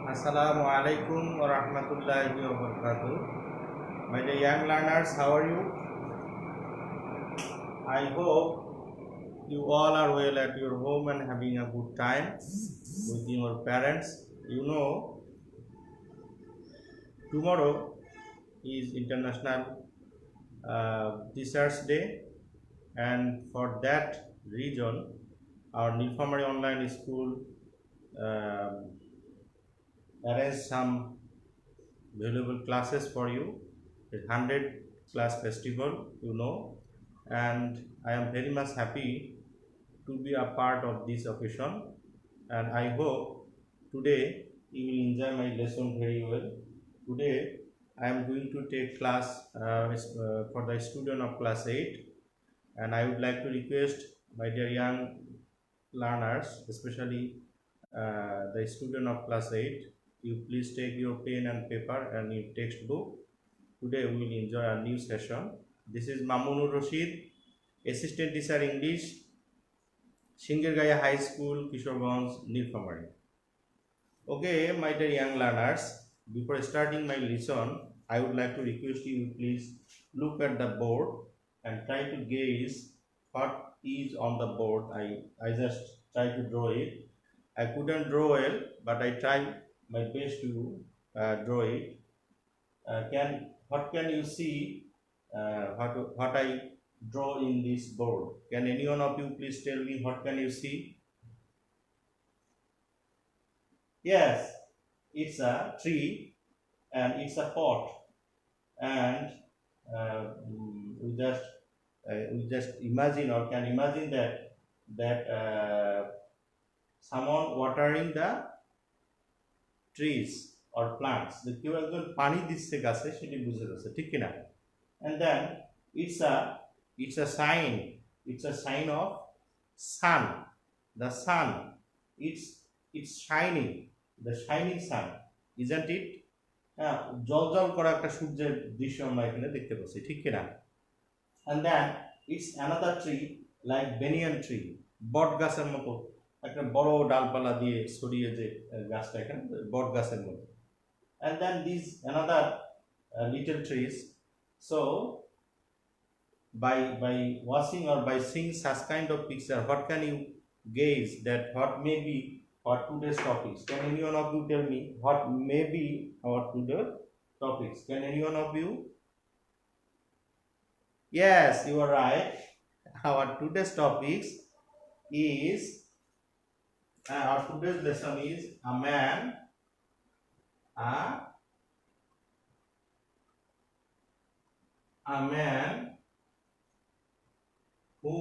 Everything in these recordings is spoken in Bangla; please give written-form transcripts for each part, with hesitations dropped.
Assalamu alaikum wa rahmatullahi wa barakatuh. My dear young learners, how are you? I hope you all are well at your home and having a good time with your parents. You know, tomorrow is International Teachers Day, and for that reason, our Nilphamari Online School arranged some valuable classes for you. The 100 class festival, and I am very much happy to be a part of this occasion, and I hope today you will enjoy my lesson very well. Today I am going to take class for the student of class 8, and I would like to request my dear young learners, especially the student of class 8, you please take your pen and paper and your textbook. Today we will enjoy a new session. This is Mamunur Rashid, Assistant Teacher English, Shingergaya High School, Kishoreganj, Nilphamari. Okay, my dear young learners, before starting my lesson, I would like to request you please look at the board and try to guess what is on the board. I just try to draw it. I couldn't draw well, but I tried my best to draw it. What can you see? What I draw in this board? Can any one of you please tell me what can you see? Yes, it's a tree and it's a pot, and we just imagine or can imagine that someone watering the trees or plants. The কেউ একজন পানি দিচ্ছে গাছে সেটি বুঝে যাচ্ছে, ঠিক কিনা? And then it's a sign of sun. The sun, it's shining, the shining sun, isn't it? জল জল করা একটা সূর্যের দৃশ্য আমরা এখানে দেখতে পাচ্ছি, ঠিক কিনা? And then it's another tree like banyan tree, বট গাছের মতো একটা বড় ডালপালা দিয়ে ছড়িয়ে যে গাছটা এখানে বট গাছের মতো। And then these another little trees. So by watching or by seeing such kind of picture, what can you gauge that what may be our today's topics? Can any one of you tell me what may be our today's topics? Can any one of you? Yes, you are right. Our today's topics is our today's lesson is a man who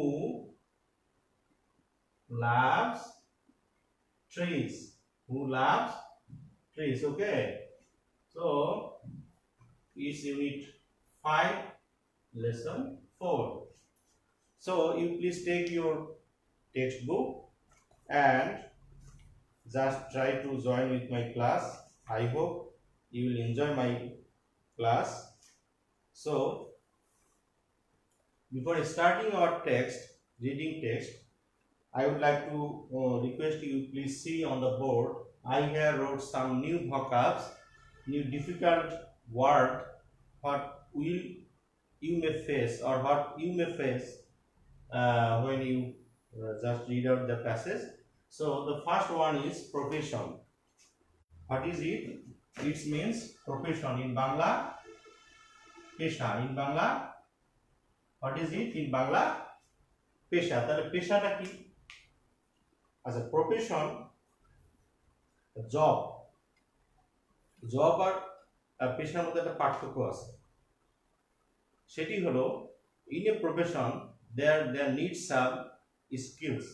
loves trees. Okay, so it's unit 5, lesson 4. So you please take your textbook and just try to join with my class. I hope you will enjoy my class. So before starting our reading text, I would like to request you please see on the board. I here wrote some new vocabs, new difficult word, what will you may face or what you may face when you just read out the passage. So the first one is profession. What is it? It means profession in Bangla. Pesha in Bangla. What is it in Bangla? Pesha. তাহলে পেশাটা কি? As a profession, job আর পেশার মধ্যে একটা পার্থক্য আছে। সেটি হলো in a profession there needs some skills.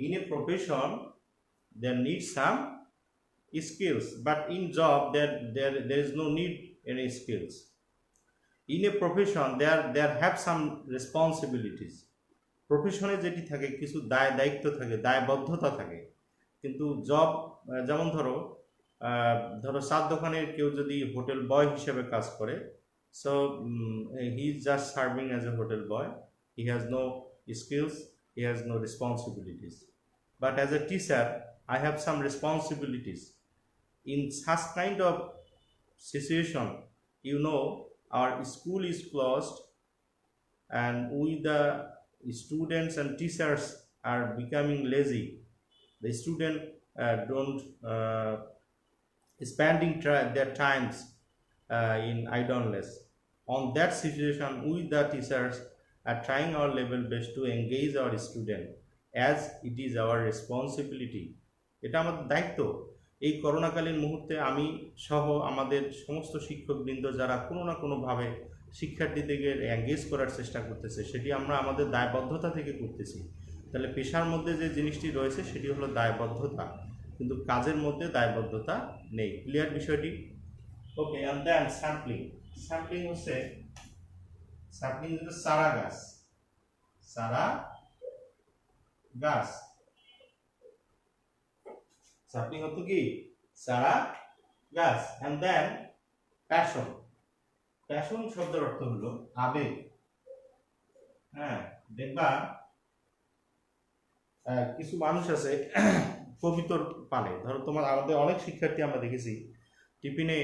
In a profession there needs some skills, but in job there is no need any skills. In a profession there have some responsibilities. প্রফেশনে যেটি থাকে কিছু দায়িত্ব থাকে, দায়বদ্ধতা থাকে, কিন্তু জব যেমন ধরো চার দোকানের কেউ যদি হোটেল বয় হিসেবে কাজ করে, so he is just serving as a hotel boy. He has no skills, he has no responsibilities. But as a teacher I have some responsibilities. In such kind of situation, our school is closed, and we the students and teachers are becoming lazy. The student don't spending their times in idleness. On that situation, we the teachers are trying our level best to engage our student, as it is our responsibility. এটা আমাদের দায়িত্ব। এই করোনাকালীন মুহূর্তে আমি সহ আমাদের সমস্ত শিক্ষকবৃন্দ যারা কোনো না কোনোভাবে শিক্ষার্থীদেরকে এঙ্গেজ করার চেষ্টা করতেছে, সেটি আমরা আমাদের দায়বদ্ধতা থেকে করতেছি। তাহলে পেশার মধ্যে যে জিনিসটি রয়েছে সেটি হলো দায়বদ্ধতা, কিন্তু কাজের মধ্যে দায়বদ্ধতা নেই। ক্লিয়ার বিষয়টি? ওকে, অ্যান্ড দেন স্যাম্পলিং। স্যাম্পলিং হচ্ছে চারা গাছ। চারা গাছ স্যাম্পলিং অর্থ কি? চারা গাছ। And then passion. প্যাশন শব্দের অর্থ হলো আবেগ। হ্যাঁ, দেখবা কিছু মানুষ আছে কবিতর পালে। ধরো আমাদের অনেক শিক্ষার্থী আমরা দেখেছি টিফিনে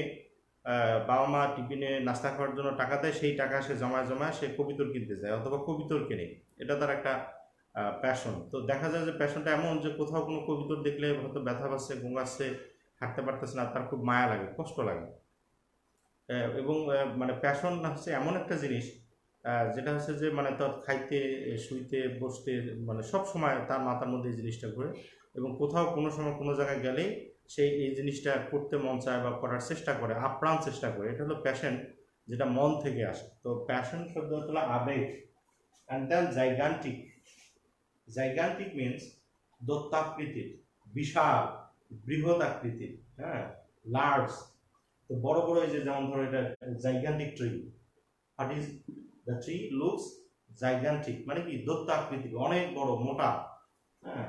বাবা মা টিফিনে নাস্তা খাওয়ার জন্য টাকা দেয়, সেই টাকা সে জমায় সে কবিতর কিনতে যায় অথবা কবিতর কেনে। এটা তার একটা প্যাশন। তো দেখা যায় যে প্যাশনটা এমন যে কোথাও কোনো কবিতর দেখলে হয়তো ব্যথা পাচ্ছে, গোঙাচ্ছে, হাঁটতে পারতেছে না, তার খুব মায়া লাগে, কষ্ট লাগে। এবং মানে প্যাশন হচ্ছে এমন একটা জিনিস যেটা হচ্ছে যে মানে তার খাইতে, শুইতে, বসতে, মানে সব সময় তার মাথার মধ্যে এই জিনিসটা ঘুরে, এবং কোথাও কোনো সময় কোনো জায়গায় গেলেই সে এই জিনিসটা করতে মন চায় বা করার চেষ্টা করে, আপ্রাণ চেষ্টা করে। এটা হলো প্যাশন, যেটা মন থেকে আসে। তো প্যাশন শব্দ হলো আবেগ। And then gigantic. Gigantic means দত্তাকৃতির, বিশাল, বৃহৎ আকৃতির। হ্যাঁ, লার্জ। তো বড় বড় এই যে যেমন ধরো এটা gigantic tree. What is the tree looks gigantic, মানে কি? দৈত্য আকৃতির, অনেক বড়, মোটা। হ্যাঁ,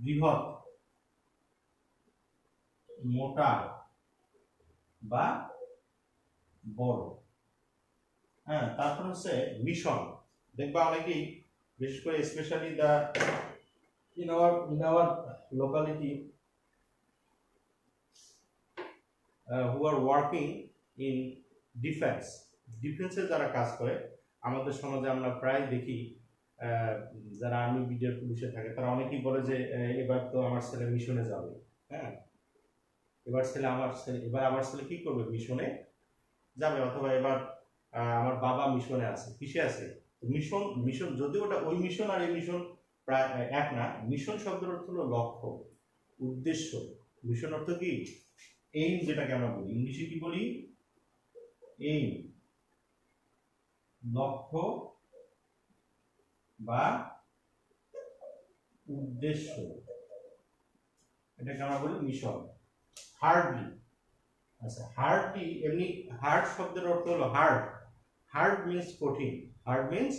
বৃহৎ, মোটা বা বড়। হ্যাঁ, তারপর হচ্ছে মিশন। দেখবা অনেকেই, বিশেষ করে specially the in our locality who are working in defense, ডিফেন্সে যারা কাজ করে, আমাদের সমাজে আমরা প্রায় দেখি যারা আর্মি, বিডিআর, পুলিশে থাকে, তারা অনেকেই বলে যে এবার তো আমার ছেলে মিশনে যাবে। হ্যাঁ, এবার আমার ছেলে কি করবে? মিশনে যাবে। অথবা এবার আমার বাবা মিশনে আছে। কিসে আছে? মিশন। মিশন যদিও ওটা ওই মিশন আর এই মিশন প্রায় এক না। মিশন শব্দের অর্থ হলো লক্ষ্য, উদ্দেশ্য। মিশন অর্থ কি? এইম, যেটাকে আমরা বলি, ইংলিশে কি বলি? এইম, লক্ষ্য বা উদ্দেশ্য, এটাকে আমরা বলি মিশন। হার্ডলি। আচ্ছা, হার্ডলি এমনি, হার্ড শব্দের অর্থ হলো হার্ড। হার্ড মিন্স কঠিন। হার্ড মিন্স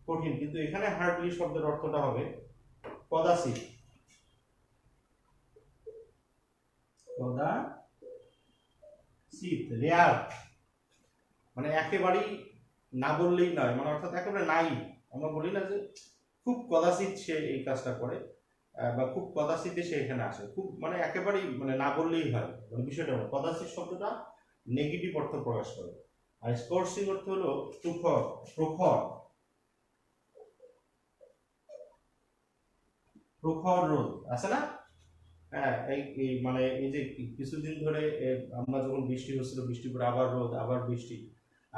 কঠিন, কিন্তু এখানে হার্ডলি শব্দের অর্থটা হবে কদাচিৎ। কদাচিৎ, রেয়ার, মানে একেবারেই না বললেই নয়, মানে অর্থাৎ একেবারে নাই। আমরা বলি না যে খুব কদাচিৎ সে এই কাজটা করে, বা খুব কদাচিৎ সে এখানে আসে, খুব মানে একেবারেই মানে না বললেই হয়, মানে বিষয়টা কদাচিৎ শব্দটা নেগেটিভ অর্থ প্রকাশ করে। আর স্কর্সিং অর্থ হলো প্রখর, প্রখর, প্রখর রোদ আছে না? হ্যাঁ, এই মানে এই যে কিছুদিন ধরে আমরা যখন বৃষ্টি হচ্ছিল, বৃষ্টি পরে আবার রোদ, আবার বৃষ্টি,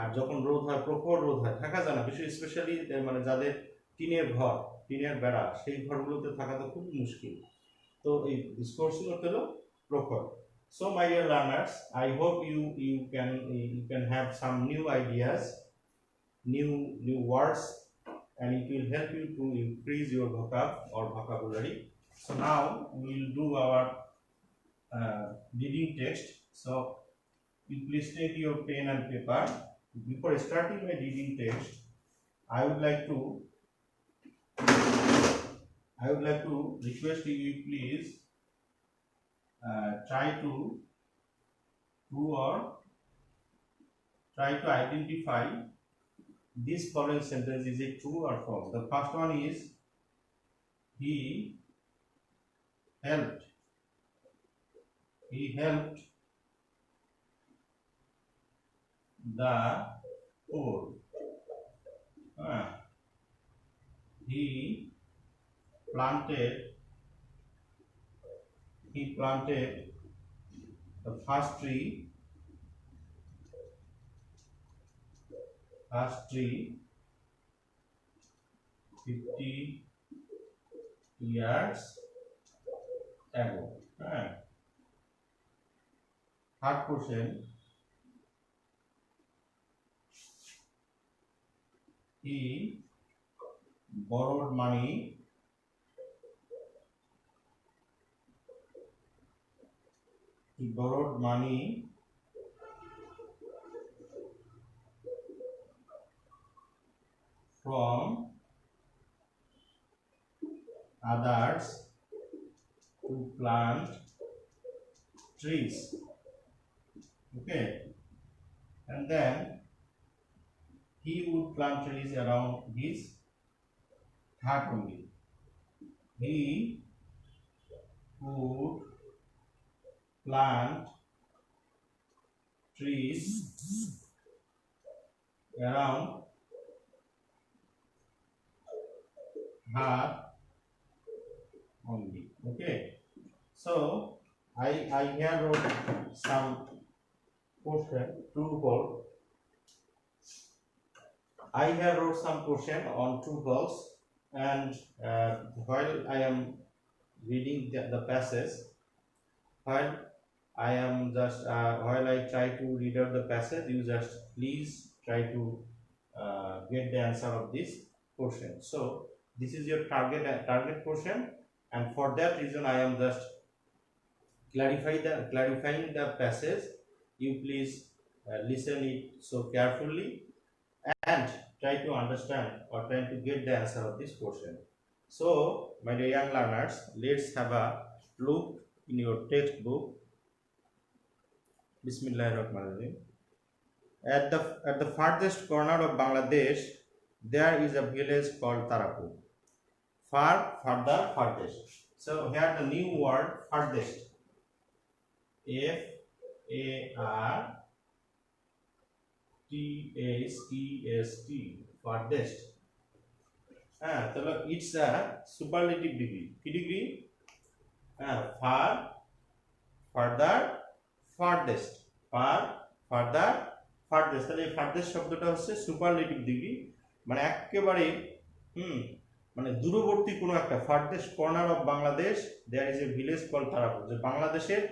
আর যখন রোদ হয়, প্রখর রোদ হয়, থাকা যায় না। বিশেষ স্পেশালি মানে যাদের টিনের ঘর, টিনের বেড়া, সেই ঘরগুলোতে থাকা তো খুব মুশকিল। তো এই স্কর্সিং অর্থ হলো প্রখর। So my dear learners, I hope you can have some new ideas, new words, and it will help you to increase your vocabulary. So now we will do our reading text. So you please take your pen and paper. Before starting my reading text, I would like to request you please try to identify this following sentence. Is it true or false? The first one is he helped. He helped the poor. He planted the first tree 50 years ago. Third question, he borrowed money from others to plant trees. Okay, and then he would plant trees around his hut only. He would plant trees around hut only. Okay, so I here wrote some question, true false. I have wrote some question on true false, and while I am reading the passage, while I am just while I try to read out the passage, you just please try to get the answer of this question. So this is your target question, and for that reason I am just clarifying the passage. You please listen it so carefully and try to understand or try to get the answer of this question. So my dear young learners, let's have a look in your textbook. Bismillahirrahmanirrahim. At the farthest corner of Bangladesh, there is a village called Tarapur. Further, farthest. So here the new word farthest. FARTHEST, farthest. So it's a superlative degree. Ki degree? Far, further, farthest. Far, further, farthest. তাহলে এই farthest শব্দটা হচ্ছে সুপারলেটিভ ডিগ্রি, মানে একেবারে মানে দূরবর্তী কোনো একটা, farthest corner of Bangladesh there is a village call Tarapur, যে বাংলাদেশের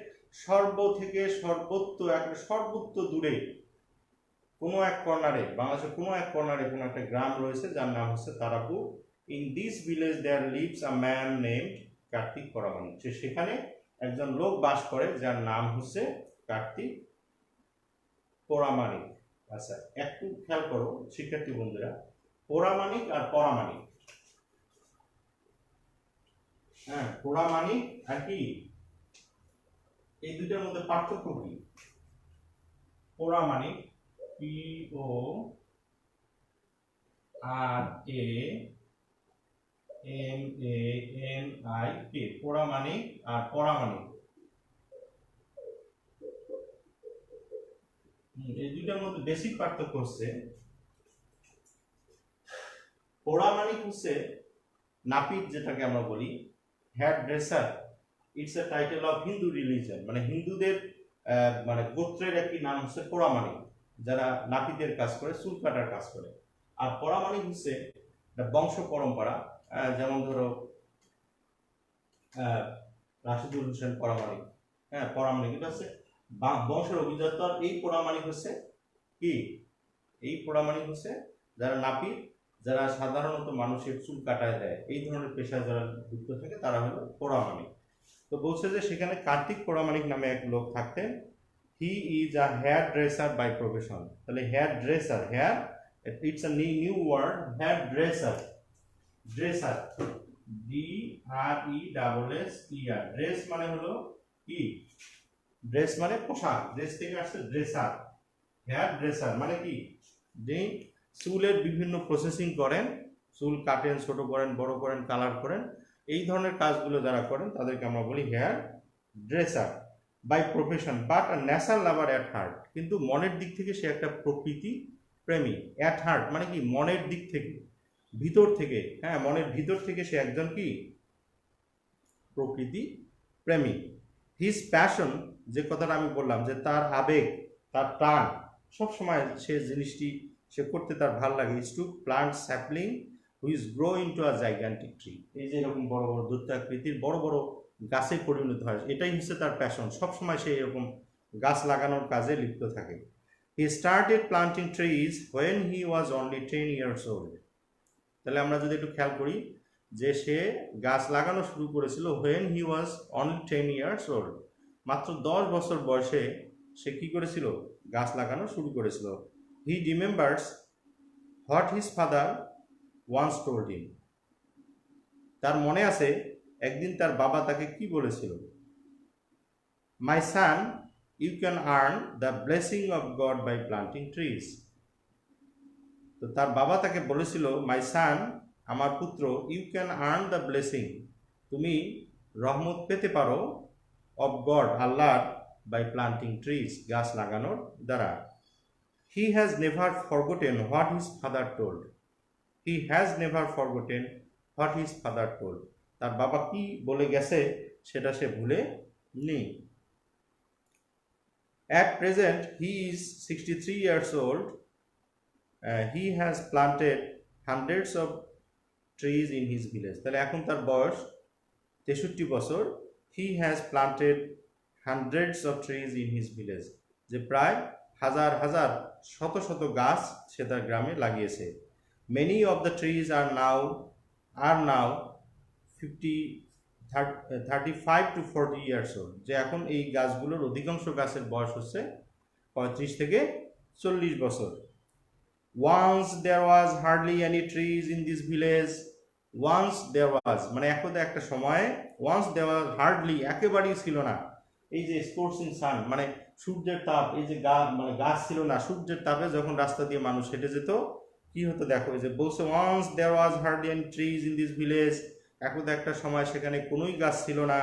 সর্বোচ্চ দূরে কোনো এক কর্নারে, বাংলাদেশের কোনো এক কর্নারে কোনো একটা গ্রাম রয়েছে যার নাম হচ্ছে Tarapur. In this village there lives a man named Kartik Paramanik, সেখানে একজন লোক বাস করে যার নাম হচ্ছে কার্তিক পরামানিক। আচ্ছা, একটু খেয়াল করো শিক্ষার্থী বন্ধুরা, পরামানিক আর পরামানিক, পরামানিক আর কি, এই দুইটার মধ্যে পার্থক্য কি? পরামানিক PORAMANIK, পরামানিক আর পরামানিক, এই দুইটার মধ্যে বেসিক পার্থক্য হচ্ছে পরামানিক হচ্ছে নাপিত, যেটাকে আমরা বলি hair dresser. It's a title of Hindu religion, মানে হিন্দুদের মানে গোত্রের একটি নাম হচ্ছে পরামানিক, যারা নাপিতের কাজ করে, চুল কাটার কাজ করে। আর পরামানিক হচ্ছে বংশ পরম্পরা, যেমন ধরো রাশিদুল হোসেন পরামানিক, পরামানিক এটা হচ্ছে বংশের অভিজাত। এই পরামানিক হচ্ছে কি? এই পরামানিক হচ্ছে যারা নাপিত, যারা সাধারণত মানুষের চুল কাটায় দেয়, এই ধরনের পেশায় যারা যুক্ত থাকে তারা হলো পরামানিক। তো বলছে যে সেখানে কার্তিক পরামানিক নামে এক লোক থাকতেন। He is a hair dresser by profession. তাহলে hair dresser, hair it's a new word, hair dresser, dresser DRESSER, dress মানে হলো কি? ড্রেস মানে পোশাক, ড্রেস থেকে আসছে ড্রেসার। হেয়ার ড্রেসার মানে কি? যে চুলের বিভিন্ন প্রসেসিং করেন, চুল কাটেন, ছোট করেন, বড় করেন, কালার করেন, এই ধরনের কাজগুলো যারা করেন তাদেরকে আমরা বলি hair dresser by profession but a natural lover at heart. কিন্তু মনের দিক থেকে সে একটা প্রকৃতি প্রেমী। অ্যাট হার্ট মানে কি, মনের দিক থেকে, ভিতর থেকে, হ্যাঁ মনের ভিতর থেকে সে একজন কি, প্রকৃতি প্রেমী। হিজ প্যাশন, যে কথাটা আমি বললাম যে তার আবেগ, তার টান, সবসময় সে জিনিসটি সে করতে তার ভাল লাগে, is to plant sapling which grow into a gigantic tree. এই যে এরকম বড় বড় দৈত্যাকৃতির বড় বড় গাছে পরিণত হয়, এটাই হচ্ছে তার প্যাশন। সবসময় সে এরকম গাছ লাগানোর কাজে লিপ্ত থাকে। He started planting trees when he was only 10 years old. তাহলে আমরা যদি একটু খেয়াল করি যে সে গাছ লাগানো শুরু করেছিল when he was only 10 years old, মাত্র 10 বছর বয়সে সে কি করেছিল, গাছ লাগানো শুরু করেছিল। He remembers what his father once told him. তার মনে আছে একদিন তার বাবা তাকে কি বলেছিল, my son you can earn the blessing of God by planting trees. তো তার বাবা তাকে বলেছিল, মাই সান, আমার পুত্র, you can earn the blessing, তুমি রহমত পেতে পারো, অফ গড, আল্লাহর, বাই প্লান্টিং ট্রিজ, গাছ লাগানোর দ্বারা। He has never forgotten what his father told. He has never forgotten what his father told. তার বাবা কি বলে গেছে সেটা সে ভুলে নেই। At present he is 63 years old. He has planted hundreds of trees in his village. তাহলে এখন তার বয়স 63 বছর। He has planted hundreds of trees in his village. যে প্রায় হাজার হাজার শত শত গাছ সে তার গ্রামে লাগিয়েছে। Many of the trees are now 35 to 40 years old. যে এখন এই গাছগুলোর অধিকাংশ গাছের বয়স হচ্ছে 35 থেকে 40 বছর। Once there was hardly any trees in this village. Once there was মানে একদা একটা সময়ে, once there was hardly একেবারেই ছিল না, এই যে স্কোর্চিং সান মানে সূর্যের তাপ, এই যে মানে গাছ ছিল না, সূর্যের তাপে যখন রাস্তা দিয়ে মানুষ হেঁটে যেত কি হতো দেখো, এই যে বলছে once there was hardly any trees in this village, একদা একটা সময় সেখানে কোনোই গাছ ছিল না।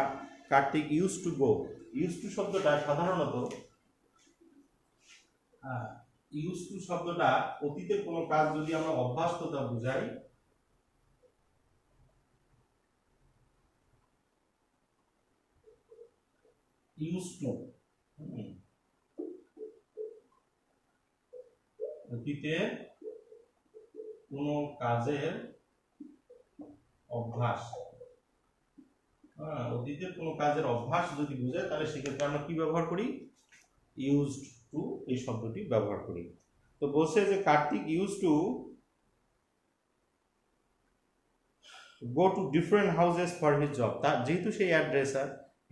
Kartik use to go, use to শব্দটা সাধারণত ইউজ টু শব্দটা অতীতের কোনো কাজ যদি আমরা অভ্যাসতা বুঝাই, ইউজ টু অতীতের কোনো কাজের অভ্যাস, অতীতের কোনো কাজের অভ্যাস যদি বুঝায় তাহলে সেক্ষেত্রে আমরা কি ব্যবহার করি, ইউজড টু এই শব্দটি ব্যবহার করি। তো বলছে যে Kartik use to go to different houses for his job. তার যেহেতু সেই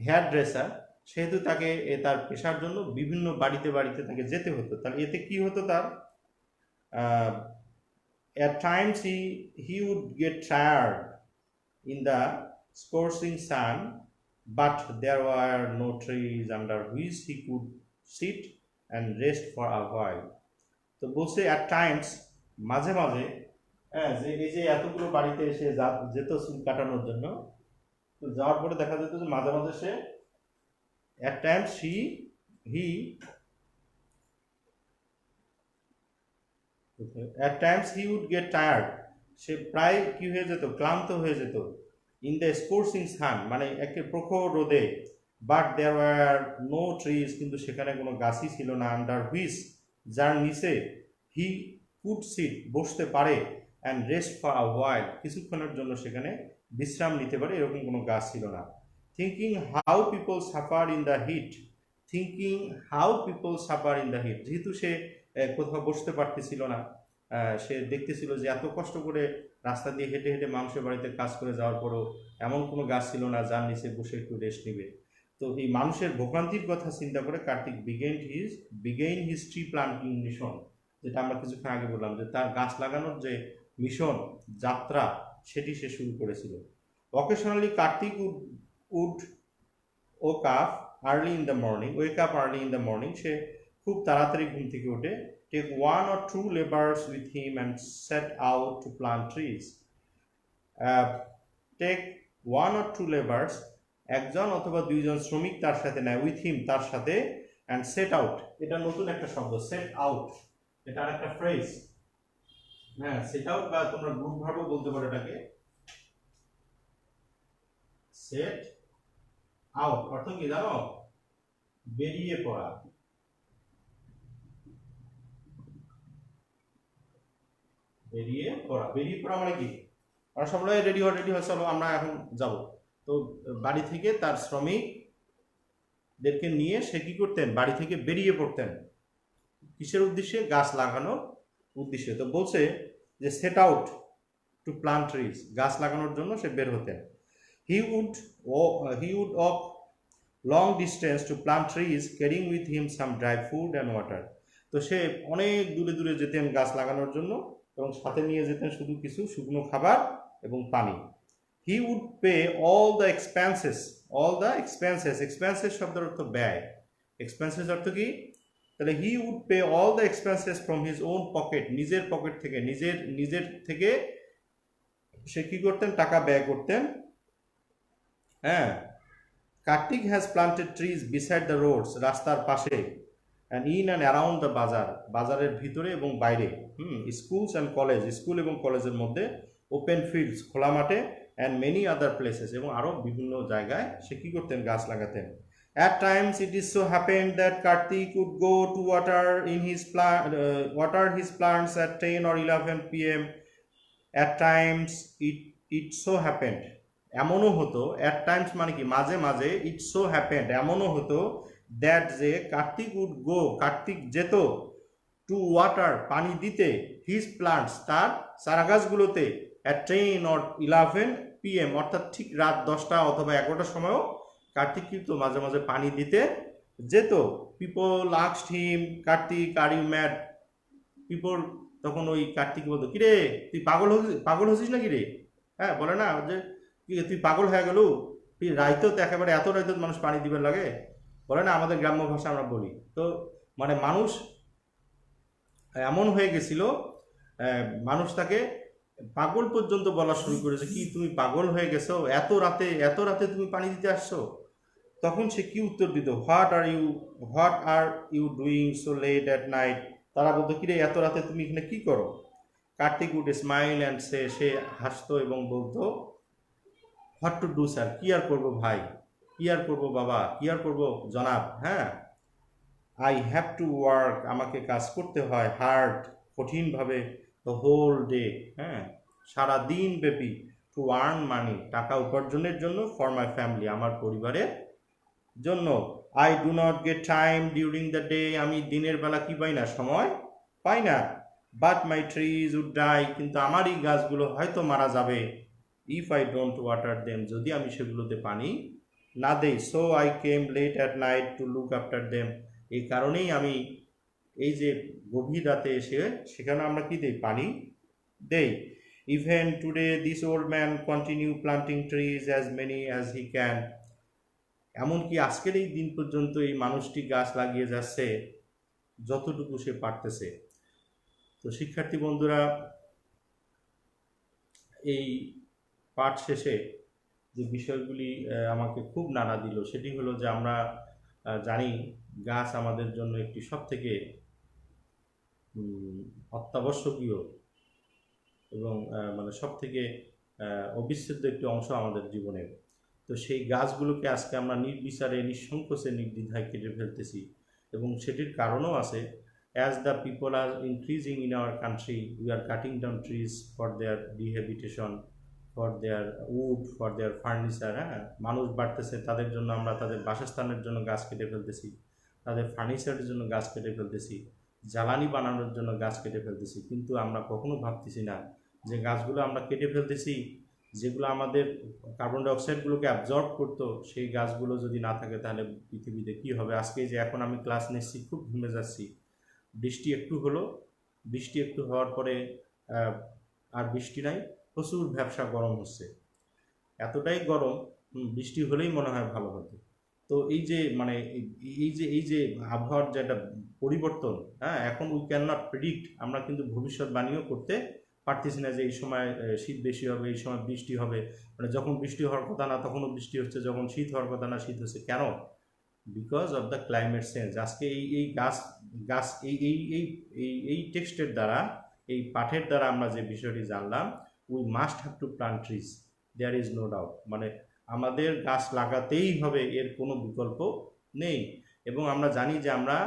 হেয়ার ড্রেসার সেহেতু তাকে তার পেশার জন্য বিভিন্ন বাড়িতে বাড়িতে তাকে যেতে হতো। তাহলে এতে কি হতো, তার at times he would get tired in the scorching sun, but there were no trees under which he could sit and rest for a while. তো বলছে at times মাঝে মাঝে, যে এই যে এতগুলো বাড়িতে এসে যেত চুল কাটানোর জন্য, তো যাওয়ার পরে দেখা যেত যে মাঝে মাঝে সে at times at times he would get tired, সে প্রায় কি হয়ে যেত, ক্লান্ত হয়ে যেত। ইন দ্য স্কোর্চিং সান মানে একে প্রখর রোদে, but there were no trees, কিন্তু সেখানে কোনো গাছই ছিল না, আন্ডার হুইচ, যার নিচে, হি কুড সিট বসতে পারে, and rest for a while, কিছুক্ষণের জন্য সেখানে বিশ্রাম নিতে পারে, এরকম কোনো গাছ ছিল না। Thinking how people suffer in the heat, thinking how people suffer in the heat, যেহেতু সে কোথাও বসতে পারতেছিল না, সে দেখতেছিল যে এত কষ্ট করে রাস্তা দিয়ে হেঁটে হেঁটে মানুষের বাড়িতে কাজ করে যাওয়ার পরও এমন কোনো গাছ ছিল না যার নিচে বসে একটু রেস্ট নেবে। তো এই মানুষের ভোগান্তির কথা চিন্তা করে Kartik begin his tree planting mission, যেটা আমরা কিছুক্ষণ আগে বললাম যে তার গাছ লাগানোর যে মিশন, যাত্রা, সেটি সে শুরু করেছিল। Occasionally Kartik would wake up early in the morning, সে খুব তাড়াতাড়ি ঘুম থেকে ওঠে, take 1 or 2 laborers with him and set out to plant trees. Take one or two laborers, একজন অথবা দুইজন শ্রমিক তার সাথে নেয়, উইথ হিম তার সাথে, অ্যান্ড সেট আউট, এটা নতুন একটা শব্দ, সেট আউট, এটা একটা ফ্রেজ, হ্যাঁ, সেট আউট বা তোমরা গ্রুপ ভার্বও বলতে পারো এটাকে। সেট আউট অর্থ কি জানো? বেরিয়ে পড়া। বেরিয়ে পড়া, বেরিয়ে পড়া মানে কি? আমরা সবাই রেডি হয়ে চলো আমরা এখন যাব। তো বাড়ি থেকে তার শ্রমিকদেরকে নিয়ে সে কি করতেন? বাড়ি থেকে বেরিয়ে পড়তেন। কিসের উদ্দেশ্যে? গাছ লাগানোর উদ্দেশ্যে। তো বলছে যে set out to plant trees, গাছ লাগানোর জন্য সে বের হতেন। He would walk long distance to plant trees, carrying with him some dry food and water. তো সে অনেক দূরে দূরে যেতেন গাছ লাগানোর জন্য, এবং সাথে নিয়ে যেতেন শুধু কিছু শুকনো খাবার এবং পানি। He would pay all the expenses, expenses শব্দের অর্থ ব্যয়। এক্সপেন্সেস অর্থ কি? তাহলে he would pay all the expenses from his own pocket, নিজের পকেট থেকে, নিজের থেকে সে কি করতেন? টাকা ব্যয় করতেন। হ্যাঁ, Kartik has planted trees beside the roads, রাস্তার পাশে, and in and around the বাজার, বাজারের ভিতরে এবং বাইরে, স্কুলস অ্যান্ড কলেজ, স্কুল এবং কলেজের মধ্যে, ওপেন ফিল্ডস, খোলা মাঠে, অ্যান্ড মেনি আদার প্লেসেস, এবং আরও বিভিন্ন জায়গায় সে কী করতেন? গাছ লাগাতেন। At times it is so happened that Kartik would go to water his plants at 10 or 11 p.m. At times it so happened, এমনও হতো, at times মানে কি? মাঝে মাঝে, it so happened এমনও হতো, that যে কার্তিক would go, কার্তিক যেত, to water পানি দিতে, his plants তার চারা গাছগুলোতে, at 10 or 11 p.m. অর্থাৎ ঠিক রাত 10টা অথবা 11টার সময়ও কার্তিক কিন্তু মাঝে মাঝে পানি দিতে যেত। People asked him, Kartik are you mad? পিপল তখন ওই কার্তিক বলতো, কিরে তুই পাগল হচ্ছিস নাকি রে? হ্যাঁ, বলে না যে তুই পাগল হয়ে গেল, তুই রাইতেও তো একেবারে এত রাইতেও মানুষ পানি দিবার লাগে, বলে না, আমাদের গ্রাম্য ভাষা আমরা বলি। তো মানে মানুষ এমন হয়ে গেছিল, মানুষ তাকে পাগল পর্যন্ত বলা শুরু করেছে, কি তুমি পাগল হয়ে গেছো? এত রাতে তুমি পানি দিতে আসছো? তখন সে কি উত্তর দিত? What are you doing so late at night? তারা বলতো, কিরে এত রাতে তুমি এখানে কি করো? কার্তিক উড স্মাইল অ্যান্ড সে হাসতো এবং বলতো, হোয়াট টু ডু স্যার, কি আর করবো ভাই, কি আর করবো বাবা, কি আর করবো জনাব, হ্যাঁ, আই হ্যাভ টু ওয়ার্ক, আমাকে কাজ করতে হয়, হার্ড, কঠিনভাবে, দ্য হোল ডে, হ্যাঁ, সারা দিন ব্যাপী, টু আর্ন মানি, টাকা উপার্জনের জন্য, ফর মাই ফ্যামিলি, আমার পরিবারের জন্য। I do not get time during the day, আমি দিনের বেলা কি পাই না? সময় পাই না। But my trees would die, কিন্তু আমার এই গাছগুলো হয়তো মারা যাবে, if I don't water them, যদি আমি সেগুলোতে পানি না দেই। So I came late at night to look after them, এই কারণেই আমি এই যে গভীর রাতে এসে সেখানে আমরা কি দেই? পানি দেই। Even today this old man continue planting trees as many as he can, এমনকি আজকের এই দিন পর্যন্ত এই মানুষটি গাছ লাগিয়ে যাচ্ছে যতটুকু সে পারতেছে। তো শিক্ষার্থী বন্ধুরা, এই পাঠ শেষে যে বিষয়গুলি আমাকে খুব নাড়া দিল সেটি হলো যে আমরা জানি গাছ আমাদের জন্য একটি সবথেকে অত্যাবশ্যকীয় এবং মানে সবথেকে অবিচ্ছেদ্য একটি অংশ আমাদের জীবনের। তো সেই গাছগুলোকে আজকে আমরা নির্বিচারে, নিঃসংকোচে, নির্দ্বিধায় কেটে ফেলতেছি, এবং সেটির কারণও আছে। As the people are increasing in our country, we are cutting down trees for their rehabilitation, for their wood, for their furniture. হ্যাঁ, মানুষ বাড়তেছে, তাদের জন্য আমরা তাদের বাসস্থানের জন্য গাছ কেটে ফেলতেছি, তাদের ফার্নিচারের জন্য গাছ কেটে ফেলতেছি, জ্বালানি বানানোর জন্য গাছ কেটে ফেলতেছি, কিন্তু আমরা কখনো ভাবতেছি না যে গাছগুলো আমরা কেটে ফেলতেছি, যেগুলো আমাদের কার্বন ডাইঅক্সাইডগুলোকে অ্যাবজর্ব করতো, সেই গাছগুলো যদি না থাকে তাহলে পৃথিবীতে কী হবে? আজকে যে এখন আমি ক্লাস নিচ্ছি, খুব ঘুমে যাচ্ছি, বৃষ্টি একটু হওয়ার পরে আর বৃষ্টি নাই, প্রচুর ভ্যাপসা গরম হচ্ছে, এতটাই গরম, বৃষ্টি হলেই মনে হয় ভালো হতো। তো এই যে মানে এই যে আবহাওয়ার যে একটা পরিবর্তন, হ্যাঁ, এখন উই ক্যান নট প্রেডিক্ট, আমরা কিন্তু ভবিষ্যৎবাণীও করতে পারতেছি না যে এই সময় শীত বেশি হবে, এই সময় বৃষ্টি হবে, মানে যখন বৃষ্টি হওয়ার কথা না তখনও বৃষ্টি হচ্ছে, যখন শীত হওয়ার কথা না শীত হচ্ছে। কেন? Because of the climate change. আজকে এই গাছ গাছ এই টেক্সটের দ্বারা, এই পাঠের দ্বারা আমরা যে বিষয়টি জানলাম, we must have to plant trees, there is no doubt. মানে আমাদের গাছ লাগাতেই হবে, এর কোনো বিকল্প নেই। এবং আমরা জানি যে আমরা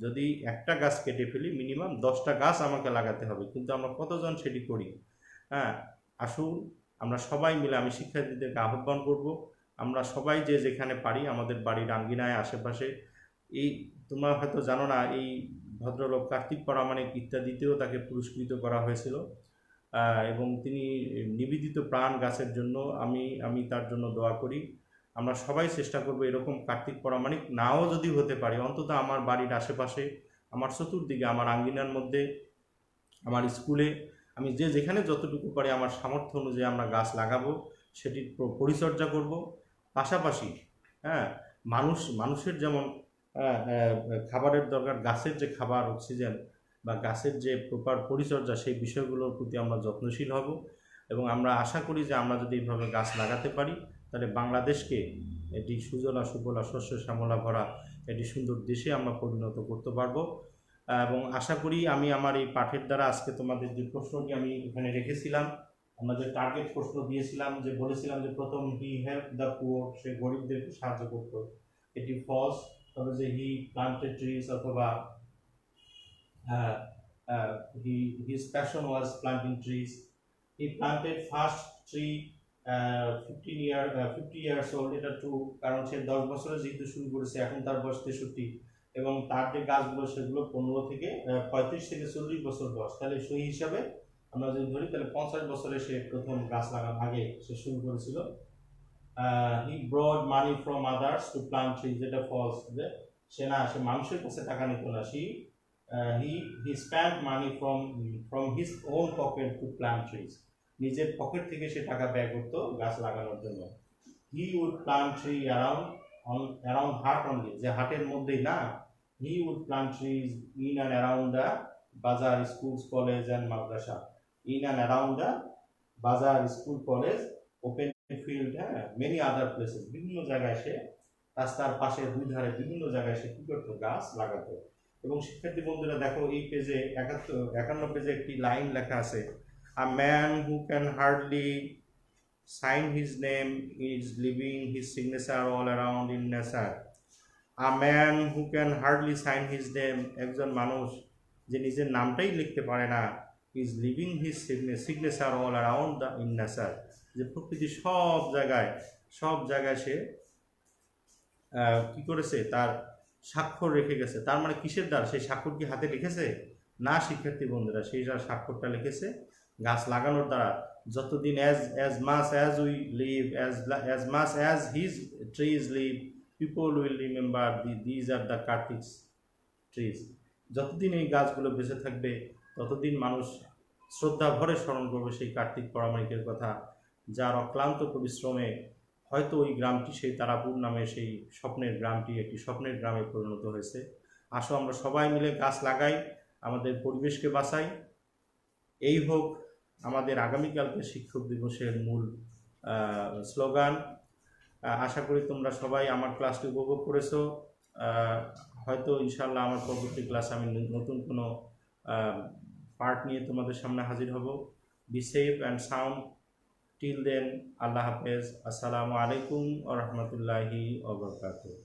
যদি একটা গাছ কেটে ফেলি মিনিমাম 10টা গাছ আমাকে লাগাতে হবে, কিন্তু আমরা কতজন সেটি করি? হ্যাঁ, আসুন আমরা সবাই মিলে, আমি শিক্ষার্থীদেরকে আহ্বান করব, আমরা সবাই যে যেখানে পারি আমাদের বাড়ির আঙ্গিনায় আশেপাশে, এই তোমরা হয়তো জানো না, এই ভদ্রলোক কার্তিক পরামানিক ইত্যাদিতেও তাকে পুরস্কৃত করা হয়েছিল, এবং তিনি নিবেদিত প্রাণ গাছের জন্য, আমি তার জন্য দোয়া করি। আমরা সবাই চেষ্টা করব এরকম কার্তিক পরামানিক নাও যদি হতে পারে, অন্তত আমার বাড়ির আশেপাশে, আমার চতুর্দিকে, আমার আঙ্গিনার মধ্যে, আমার স্কুলে, আমি যে যেখানে যতটুকু পারি আমার সামর্থ্য অনুযায়ী আমরা গাছ লাগাবো, সেটির পরিচর্যা করব। পাশাপাশি হ্যাঁ, মানুষের যেমন খাবারের দরকার, গাছের যে খাবার, অক্সিজেন বা গাছের যে প্রপার পরিচর্যা, সেই বিষয়গুলোর প্রতি আমরা যত্নশীল হব। এবং আমরা আশা করি যে আমরা যদি এইভাবে গাছ লাগাতে পারি, তাহলে বাংলাদেশকে এটি সুজলা সুফলা শস্য শ্যামলা ভরা এটি সুন্দর দেশে আমরা পরিণত করতে পারবো। এবং আশা করি আমি আমার এই পাঠের দ্বারা আজকে তোমাদের যে প্রশ্নটি আমি এখানে রেখেছিলাম, আমাদের টার্গেট প্রশ্ন দিয়েছিলাম, যে বলেছিলাম যে প্রথম হি হেল্প দ্য পুয়ার, সে গরিবদেরকে সাহায্য করত, এটি ফলস। তবে যে হি প্লান্টেড ট্রিজ, অথবা his passion was planting trees. He planted first tree 50 years old, এটা ট্রু, কারণ সে 10 বছরে যেহেতু শুরু করেছে, এখন তার বয়স 63, এবং তার যে গাছগুলো সেগুলো 15 থেকে 35 থেকে 40 বছর বয়স। তাহলে সেই হিসাবে আমরা যদি ধরি, তাহলে 50 বছরে সে প্রথম গাছ লাগানোর আগে সে শুরু করেছিল। He borrowed money from others to plant trees, যেটা ফলস, যে সে মানুষের কাছে টাকা নিত না, he spent money from his own pocket to plant trees, নিজের পকেট থেকে সে টাকা ব্যয় করত গাছ লাগানোর জন্য। he would plant tree around হাট only, যে হাটের মধ্যেই না, he would plant trees in and around the bazaar, schools, college and madrasa, in and around the bazaar, school, college, open field, many other places, বিভিন্ন জায়গায় সে, রাস্তার পাশে, দুই ধারে, বিভিন্ন জায়গায় সে কি করতো? গাছ লাগাতো। এবং শিক্ষার্থী বন্ধুরা দেখো, এই পেজে 51 পেজে একটি লাইন লেখা আছে, a man who can hardly sign his name is living his signature all around in nature. A man who can hardly sign his name, একজন মানুষ যে নিজের নামটাই লিখতে পারে না, is living his signature all around the in nature, যে প্রকৃতির সব জায়গায় সে কি করেছে? তার স্বাক্ষর রেখে গেছে। তার মানে কিসের দ্বারা? সেই স্বাক্ষর কি হাতে লিখেছে? না শিক্ষার্থী বন্ধুরা, সেই স্বাক্ষরটা লিখেছে গাছ লাগানোর দ্বারা। যতদিন as much as we live, as much as his trees live, people will remember these are the Kartik trees. যতদিন এই গাছগুলো বেঁচে থাকবে, ততদিন মানুষ শ্রদ্ধা ভরে স্মরণ করবে সেই কার্তিক পরামানিকের কথা, যার অক্লান্ত পরিশ্রমে হয়তো ওই গ্রামটি, সেই তারাপুর নামে সেই স্বপ্নের গ্রামটি একটি স্বপ্নের গ্রামে পরিণত হয়েছে। আসো আমরা সবাই মিলে গাছ লাগাই, আমাদের পরিবেশকে বাঁচাই। এই হোক আমাদের আগামীকালকে শিক্ষক দিবসের মূল স্লোগান। আশা করি তোমরা সবাই আমার ক্লাসটি উপভোগ করেছো। হয়তো ইনশাল্লাহ আমার পরবর্তী ক্লাসে আমি নতুন কোনো পার্ট নিয়ে তোমাদের সামনে হাজির হব। Be safe and sound. Till then, আল্লাহ হাফেজ। আসসালামু আলাইকুম ওয়া রাহমাতুল্লাহি ওয়া বারাকাতুহু।